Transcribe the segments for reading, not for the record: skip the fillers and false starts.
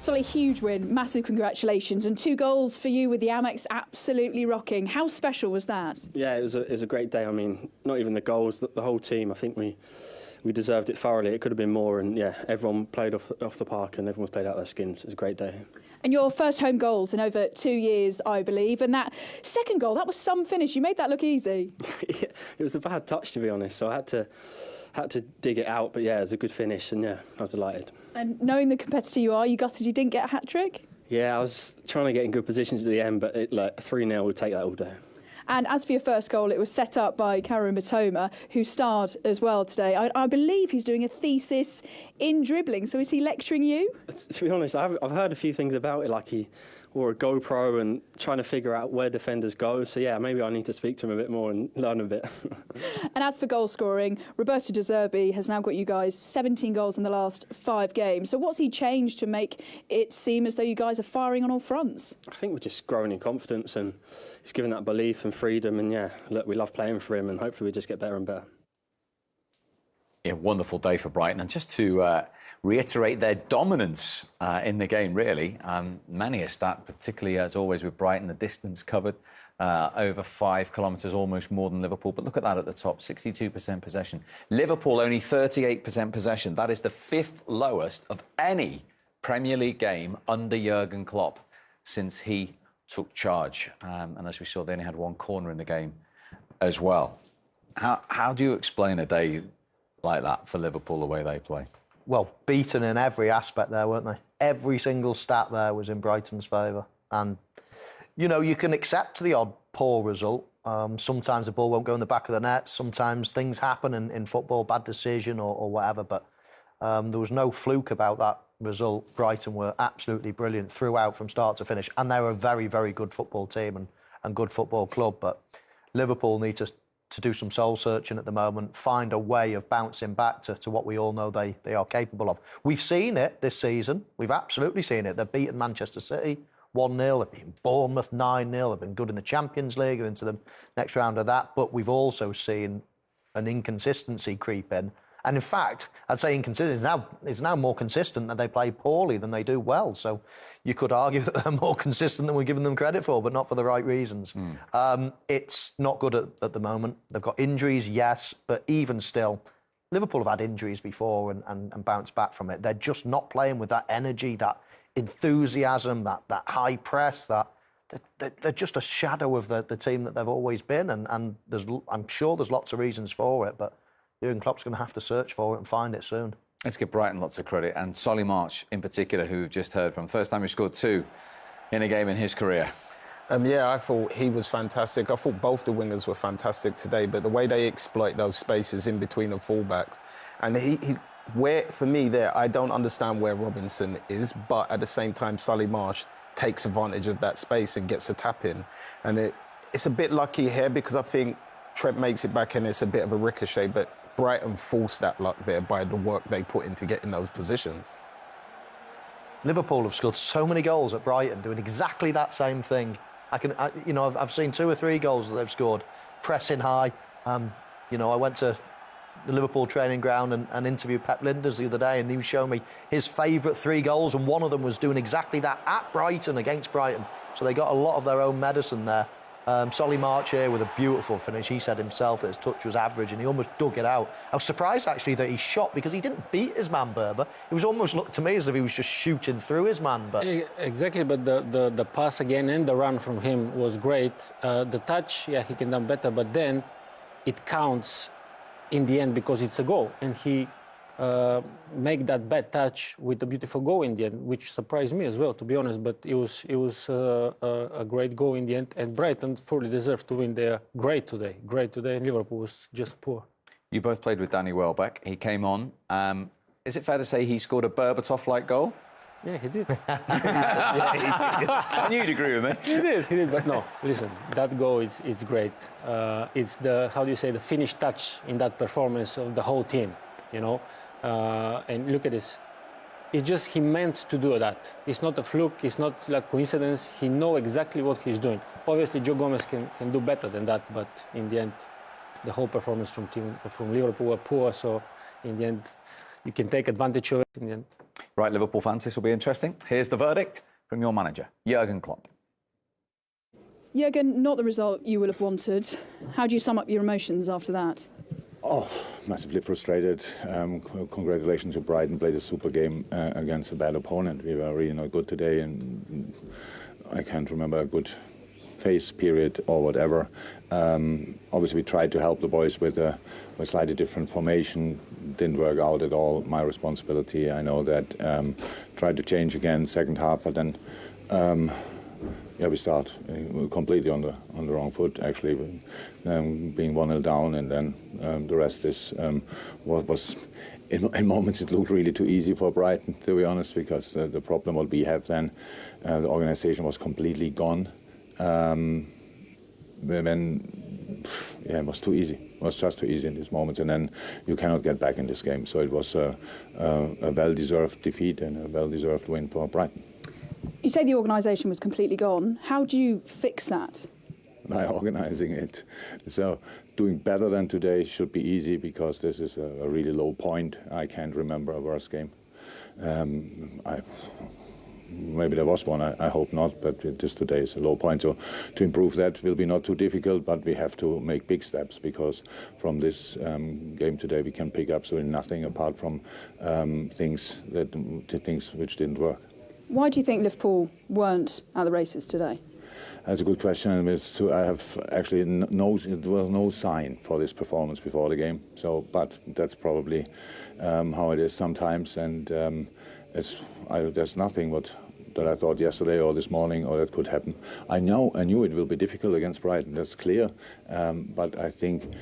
Solly, huge win, massive congratulations, and 2 goals for you with the Amex absolutely rocking. How special was that? Yeah, it was a great day. I mean, not even the goals, the whole team. I think we deserved it thoroughly. It could have been more, and yeah, everyone played off the park and everyone's played out their skins. It was a great day. And your first home goals in over 2 years, I believe, and that second goal, that was some finish. You made that look easy. Yeah, it was a bad touch, to be honest, so I had to dig it out, but yeah, it was a good finish, and yeah, I was delighted. And knowing the competitor you are, you gutted you didn't get a hat-trick? Yeah, I was trying to get in good positions at the end, but 3-0 would take that all day. And as for your first goal, it was set up by Karu Matoma, who starred as well today. I believe he's doing a thesis in dribbling, so is he lecturing you? To be honest, I've heard a few things about it, like he wore a GoPro and trying to figure out where defenders go. So yeah, maybe I need to speak to him a bit more and learn a bit. And as for goal scoring, Roberto De Zerbi has now got you guys 17 goals in the last 5 games. So what's he changed to make it seem as though you guys are firing on all fronts? I think we're just growing in confidence, and he's given that belief and freedom. And yeah, look, we love playing for him, and hopefully we just get better and better. Yeah, wonderful day for Brighton. And just to reiterate their dominance in the game, really. Many a stat, particularly as always with Brighton, the distance covered over 5 kilometres, almost more than Liverpool. But look at that at the top, 62% possession. Liverpool only 38% possession. That is the 5th lowest of any Premier League game under Jurgen Klopp since he took charge. And as we saw, they only had 1 corner in the game as well. How do you explain a day like that for Liverpool, the way they play? Well, beaten in every aspect there, weren't they? Every single stat there was in Brighton's favour. And, you know, you can accept the odd poor result. Sometimes the ball won't go in the back of the net. Sometimes things happen in football, bad decision or whatever. But there was no fluke about that result. Brighton were absolutely brilliant throughout from start to finish. And they're a very, very good football team and good football club. But Liverpool need to do some soul searching at the moment, find a way of bouncing back to what we all know they are capable of. We've seen it this season. We've absolutely seen it. They've beaten Manchester City 1-0. They've beaten Bournemouth 9-0. They've been good in the Champions League, into the next round of that. But we've also seen an inconsistency creep in. And in fact, I'd say inconsistency is now more consistent that they play poorly than they do well. So you could argue that they're more consistent than we're giving them credit for, but not for the right reasons. It's not good at the moment. They've got injuries, yes, but even still, Liverpool have had injuries before and bounced back from it. They're just not playing with that energy, that enthusiasm, that high press, they're just a shadow of the team that they've always been. And I'm sure there's lots of reasons for it, but Jurgen Klopp's going to have to search for it and find it soon. Let's give Brighton lots of credit, and Solly March in particular, who we've just heard from. First time he scored 2 in a game in his career. Yeah, I thought he was fantastic. I thought both the wingers were fantastic today, but the way they exploit those spaces in between the fullbacks. And for me there, I don't understand where Robinson is, but at the same time, Solly March takes advantage of that space and gets a tap in. And it's a bit lucky here because I think Trent makes it back and it's a bit of a ricochet, but Brighton forced that luck there by the work they put into getting those positions. Liverpool have scored so many goals at Brighton doing exactly that same thing. I've seen 2 or 3 goals that they've scored pressing high. I went to the Liverpool training ground and interviewed Pep Linders the other day, and he was showing me his favourite 3 goals, and one of them was doing exactly that at Brighton, against Brighton. So they got a lot of their own medicine there. Solly March here with a beautiful finish. He said himself that his touch was average and he almost dug it out. I was surprised actually that he shot because he didn't beat his man Berber. It was almost looked to me as if he was just shooting through his man. But exactly, but the pass again and the run from him was great. The touch, yeah, he can do better, but then it counts in the end because it's a goal, and he make that bad touch with a beautiful goal in the end, which surprised me as well, to be honest. But it was a great goal in the end, and Brighton fully deserved to win. They're great today, and Liverpool was just poor. You both played with Danny Welbeck. He came on. Is it fair to say he scored a Berbatov-like goal? Yeah, he did. I knew you'd agree with me. He did. But no, listen, that goal, it's great. It's the, how do you say, the finish touch in that performance of the whole team, you know. And look at this. It's just he meant to do that. It's not a fluke. It's not like coincidence. He knows exactly what he's doing. Obviously, Joe Gomez can do better than that, but in the end, the whole performance from Liverpool were poor. So in the end, you can take advantage of it in the end. Right, Liverpool fans, this will be interesting. Here's the verdict from your manager, Jurgen Klopp. Jurgen, not the result you would have wanted. How do you sum up your emotions after that? Oh, massively frustrated. Congratulations to Brighton, played a super game against a bad opponent. We were really not good today, and I can't remember a good face period or whatever. Obviously, we tried to help the boys with a slightly different formation. Didn't work out at all. My responsibility. I know that. Tried to change again second half, but then. We start completely on the wrong foot, actually, being 1-0 down, and then the rest is what was. In moments, it looked really too easy for Brighton, to be honest, because the problem what we have then, the organisation was completely gone. It was too easy. It was just too easy in these moments, and then you cannot get back in this game. So it was a well-deserved defeat and a well-deserved win for Brighton. You say the organisation was completely gone. How do you fix that? By organising it. So doing better than today should be easy, because this is a really low point. I can't remember a worse game. Maybe there was one, I hope not, but just today is a low point. So to improve that will be not too difficult, but we have to make big steps, because from this game today we can pick up absolutely nothing apart from things which didn't work. Why do you think Liverpool weren't at the races today? That's a good question. I have actually no sign for this performance before the game. So, but that's probably how it is sometimes. And there's nothing that I thought yesterday or this morning or that could happen. I knew it will be difficult against Brighton. That's clear. But I think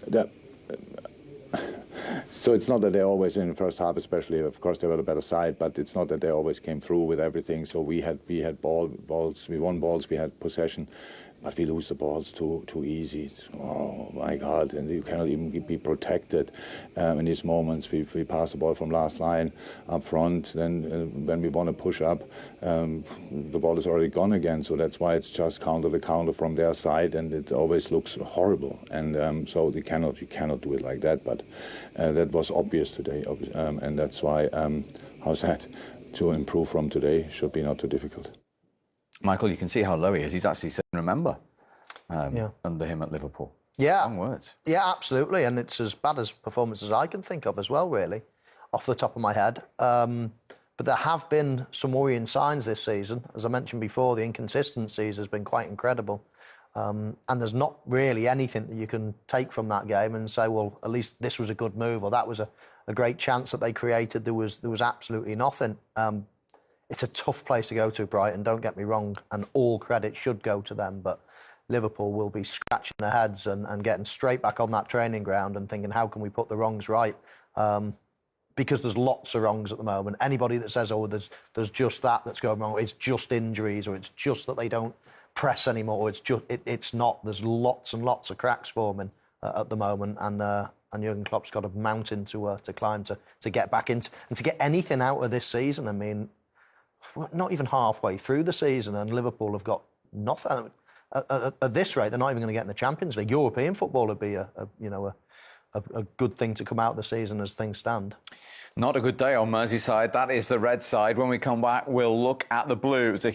that. So it's not that they always in the first half, especially. Of course, they were the better side, but it's not that they always came through with everything. So we had balls, we won balls, we had possession, but we lose the balls too easy. Oh my God! And you cannot even be protected in these moments. We pass the ball from last line up front. Then when we want to push up, the ball is already gone again. So that's why it's just counter from their side, and it always looks horrible. And so you cannot do it like that. But that was obvious today, and that's why to improve from today should be not too difficult. Michael, you can see how low he is. He's actually saying, remember, under him at Liverpool. Yeah. Strong words. Yeah, absolutely. And it's as bad as performances I can think of as well, really, off the top of my head. But there have been some worrying signs this season. As I mentioned before, the inconsistencies has been quite incredible. And there's not really anything that you can take from that game and say, well, at least this was a good move, or that was a great chance that they created. There was absolutely nothing. It's a tough place to go to, Brighton, don't get me wrong, and all credit should go to them, but Liverpool will be scratching their heads and getting straight back on that training ground and thinking, how can we put the wrongs right? Because there's lots of wrongs at the moment. Anybody that says, oh, there's just that's going wrong, it's just injuries, or it's just that they don't press anymore, it's not. There's lots and lots of cracks forming at the moment, and Jurgen Klopp's got a mountain to climb to get back into, and to get anything out of this season. I mean, we're not even halfway through the season, and Liverpool have got nothing. At this rate, they're not even going to get in the Champions League. European football would be a good thing to come out of the season as things stand. Not a good day on Merseyside. That is the red side. When we come back, we'll look at the blue. If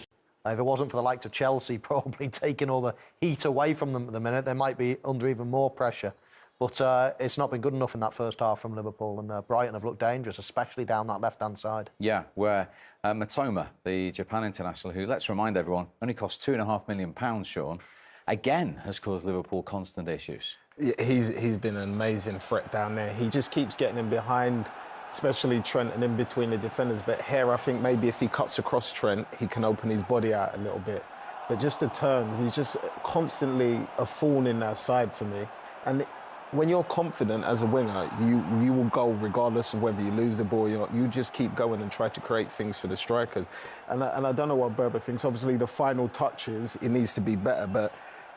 it wasn't for the likes of Chelsea probably taking all the heat away from them at the minute, they might be under even more pressure. But it's not been good enough in that first half from Liverpool, and Brighton have looked dangerous, especially down that left-hand side. Yeah, where Matoma, the Japan international, who, let's remind everyone, only cost £2.5 million, Sean, again has caused Liverpool constant issues. He's been an amazing threat down there. He just keeps getting in behind, especially Trent, and in between the defenders. But here, I think maybe if he cuts across Trent, he can open his body out a little bit. But just the turns, he's just constantly a thorn in that side for me. And when you're confident as a winger, you will go regardless of whether you lose the ball or not. You just keep going and try to create things for the strikers. And I don't know what Berber thinks. Obviously, the final touches, it needs to be better. But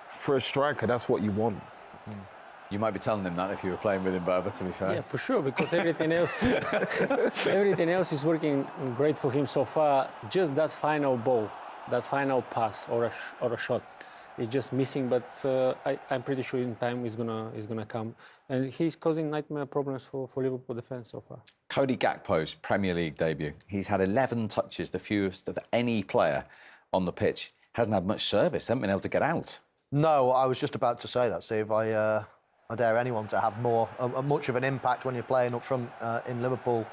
for a striker, that's what you want. You might be telling him that if you were playing with him, Berber, to be fair. Yeah, for sure, because everything else is working great for him so far. Just that final ball, that final pass or a shot, is just missing. But I'm pretty sure in time he's gonna come, and he's causing nightmare problems for Liverpool defense so far. Cody Gakpo's Premier League debut. He's had 11 touches, the fewest of any player on the pitch. Hasn't had much service, hasn't been able to get out. No, I was just about to say that, Steve. I dare anyone to have much of an impact when you're playing up front in Liverpool.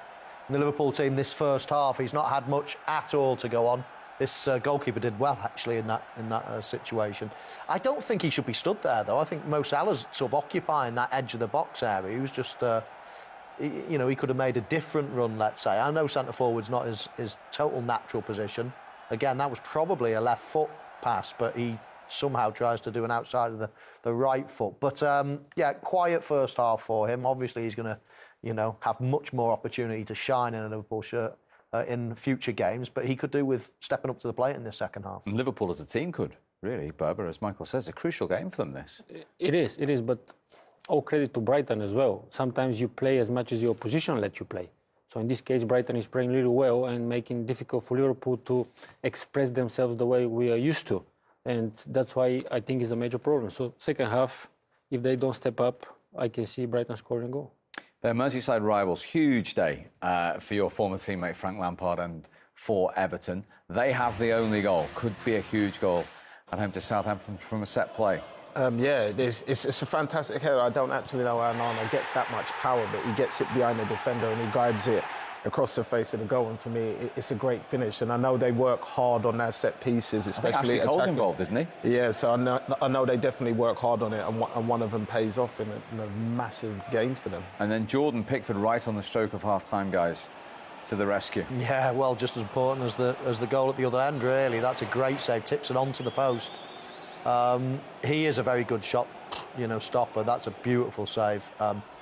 In the Liverpool team this first half, he's not had much at all to go on. This goalkeeper did well, actually, in that situation. I don't think he should be stood there, though. I think Mo Salah's sort of occupying that edge of the box area. He was just, he could have made a different run, let's say. I know centre forward's not his total natural position. Again, that was probably a left foot pass, but he somehow tries to do an outside of the right foot. But yeah, quiet first half for him. Obviously, he's going to, have much more opportunity to shine in a Liverpool shirt in future games. But he could do with stepping up to the plate in this second half. And Liverpool as a team could, really, Berber, as Michael says, a crucial game for them, this. It is, but all credit to Brighton as well. Sometimes you play as much as your opposition lets you play. So in this case, Brighton is playing really well and making it difficult for Liverpool to express themselves the way we are used to. And that's why I think it's a major problem. So second half, if they don't step up, I can see Brighton scoring a goal. They're Merseyside rivals. Huge day for your former teammate Frank Lampard and for Everton. They have the only goal. Could be a huge goal at home to Southampton from a set play. Yeah, it's a fantastic header. I don't actually know how Nana gets that much power, but he gets it behind the defender and he guides it across the face of the goal. And for me, it's a great finish. And I know they work hard on their set pieces, especially Ashley Cole's involved, isn't he? Yeah, so I know they definitely work hard on it, and one of them pays off in a massive game for them. And then Jordan Pickford right on the stroke of half-time, guys, to the rescue. Yeah, well, just as important as the goal at the other end, really. That's a great save, tips it onto the post. He is a very good shot, stopper. That's a beautiful save,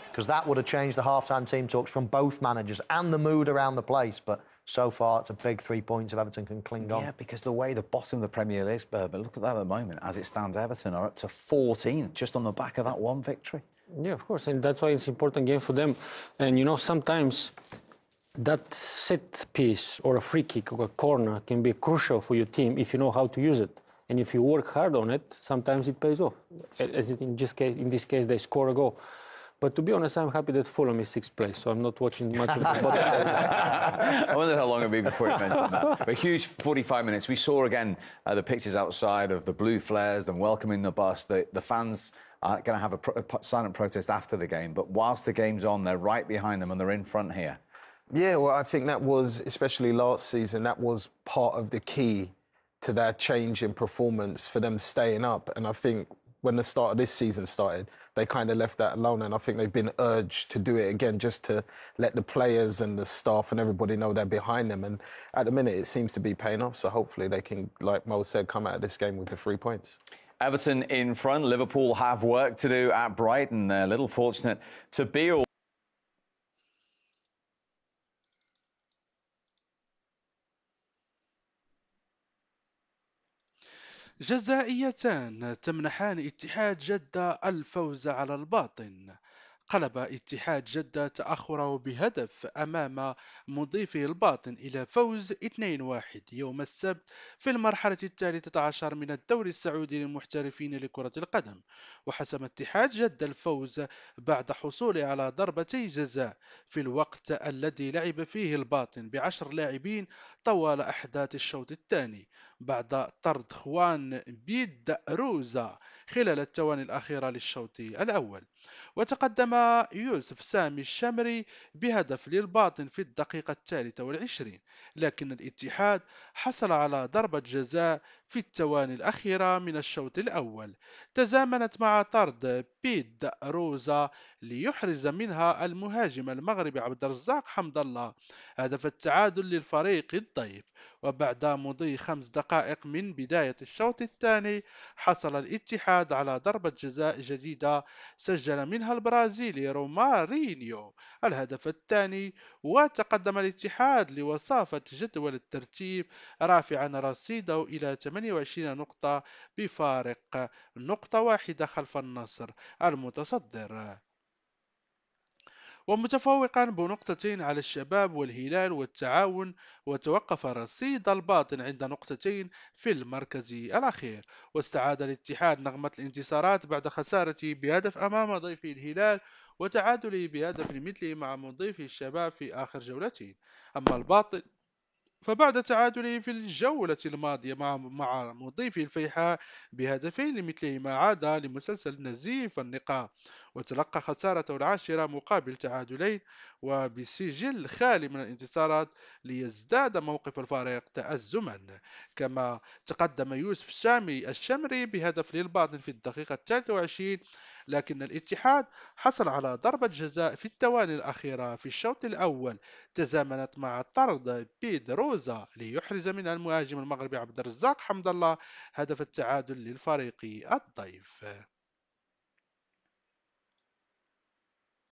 because that would have changed the half-time team talks from both managers and the mood around the place. But so far, it's a big 3 points if Everton can cling on. Yeah, because the way the bottom of the Premier League is, but look at that at the moment. As it stands, Everton are up to 14, just on the back of that one victory. Yeah, of course, and that's why it's an important game for them. And, sometimes that set piece or a free kick or a corner can be crucial for your team if you know how to use it. And if you work hard on it, sometimes it pays off. As in this case, they score a goal. But to be honest, I'm happy that Fulham is 6th place, so I'm not watching much of the bottom. I wonder how long it'll be before you mentioned that. But a huge 45 minutes. We saw again the pictures outside of the blue flares, them welcoming the bus. The fans are going to have a silent protest after the game. But whilst the game's on, they're right behind them and they're in front here. Yeah, well, I think that was, especially last season, that was part of the key to their change in performance for them staying up. And I think when the start of this season started, they kind of left that alone. And I think they've been urged to do it again, just to let the players and the staff and everybody know they're behind them. And at the minute, it seems to be paying off. So hopefully they can, like Mo said, come out of this game with the 3 points. Everton in front. Liverpool have work to do at Brighton. They're a little fortunate to be all. جزائيتان تمنحان اتحاد جدة الفوز على الباطن. قلب اتحاد جدة تأخره بهدف أمام مضيفه الباطن إلى فوز 2-1 يوم السبت في المرحلة الثالثة عشر من الدوري السعودي للمحترفين لكرة القدم. وحسم اتحاد جدة الفوز بعد حصوله على ضربتي جزاء في الوقت الذي لعب فيه الباطن ب10 لاعبين طوال أحداث الشوط الثاني بعد طرد خوان بيد روزا خلال الثواني الأخيرة للشوط الأول. وتقدم يوسف سامي الشمري بهدف للباطن في الدقيقة 23، لكن الاتحاد حصل على ضربة جزاء في الثواني الأخيرة من الشوط الأول تزامنت مع طرد بيد روزا ليحرز منها المهاجم المغربي عبد الرزاق حمد الله هدف التعادل للفريق الضيف. وبعد مضي 5 دقائق من بداية الشوط الثاني حصل الاتحاد على ضربة جزاء جديدة سجل منها البرازيلي رومارينيو الهدف الثاني، وتقدم الاتحاد لوصافة جدول الترتيب رافعا رصيده إلى 28 نقطة بفارق نقطة واحدة خلف النصر المتصدر. ومتفوقا بنقطتين على الشباب والهلال والتعاون، وتوقف رصيد الباطن عند نقطتين في المركز الأخير. واستعاد الاتحاد نغمة الانتصارات بعد خسارته بهدف أمام ضيفه الهلال وتعادله بهدف مثله مع مضيفه الشباب في آخر جولتين. أما الباطن فبعد تعادله في الجولة الماضية مع مضيف الفيحاء بهدفين لمثلهما، عاد لمسلسل نزيف النقاط وتلقى خسارته العاشرة مقابل تعادلين وبسجل خالي من الانتصارات، ليزداد موقف الفريق تأزما. كما تقدم يوسف الشمري بهدف للباطن في الدقيقة 23، لكن الاتحاد حصل على ضربة جزاء في الثواني الأخيرة في الشوط الأول تزامنت مع طرد بيدروزا ليحرز من المهاجم المغربي عبد الرزاق حمد الله هدف التعادل للفريق الضيف.